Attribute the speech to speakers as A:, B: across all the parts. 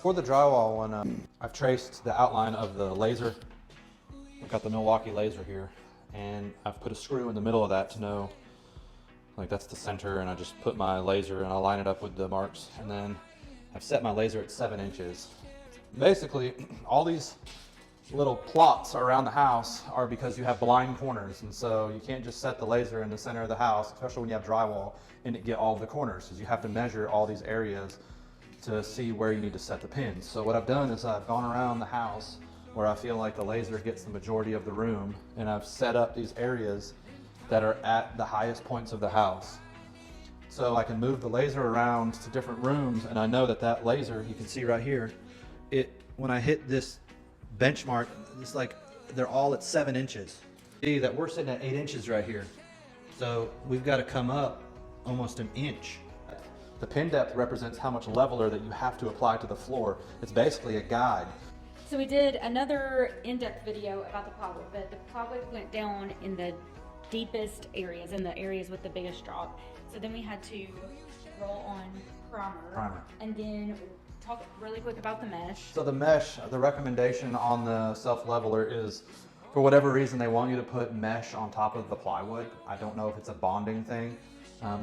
A: For the drywall one, I've traced the outline of the laser. I've got the Milwaukee laser here, and I've put a screw in the middle of that to know, like that's the center, and I just put my laser and I line it up with the marks, and then I've set my laser at 7 inches. Basically, all these little plots around the house are because you have blind corners, and so you can't just set the laser in the center of the house, especially when you have drywall, and it get all the corners, because you have to measure all these areas to see where you need to set the pins. So what I've done is I've gone around the house where I feel like the laser gets the majority of the room, and I've set up these areas that are at the highest points of the house. So I can move the laser around to different rooms, and I know that that laser, you can see right here, when I hit this benchmark, it's like they're all at 7 inches. See that we're sitting at 8 inches right here. So we've got to come up almost an inch. The pin depth represents how much leveler that you have to apply to the floor. It's basically a guide.
B: So we did another in-depth video about the plywood, but the plywood went down in the deepest areas, in the areas with the biggest drop. So then we had to roll on primer. And then talk really quick about the mesh.
A: So the mesh, the recommendation on the self-leveler is, for whatever reason, they want you to put mesh on top of the plywood. I don't know if it's a bonding thing.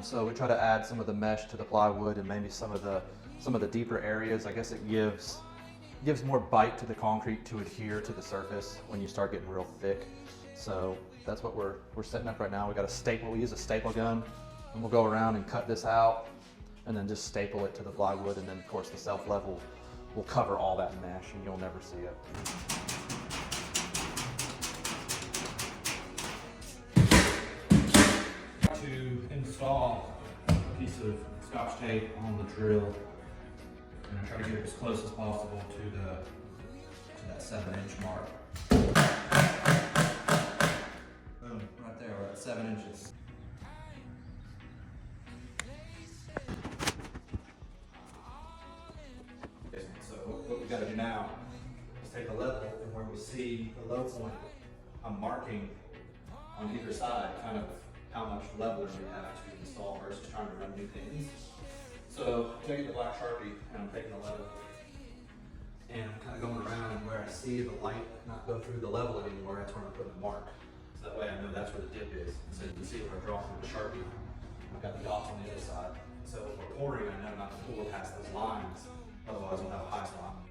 A: So we try to add some of the mesh to the plywood and maybe some of the deeper areas. I guess it gives more bite to the concrete to adhere to the surface when you start getting real thick. So that's what we're setting up right now. We got a staple. We use a staple gun, and we'll go around and cut this out, and then just staple it to the plywood, and then of course the self-level will cover all that mesh, and you'll never see it. To install a piece of Scotch tape on the drill, and I try to get it as close as possible to that 7-inch mark. Boom, right there, we're at 7 inches. So what we've got to do now is take a level, and where we see the low point, I'm marking on either side kind of how much levelers we have to install versus trying to run new pins. So I'm taking the black Sharpie, and I'm taking the level, and I'm kind of going around, and where I see the light not go through the level anymore, that's where I'm putting the mark. So that way I know that's where the dip is. So you can see if I draw from the Sharpie, I've got the dots on the other side. So if we're pouring, I know not to pour past those lines, otherwise we'll have a high spot.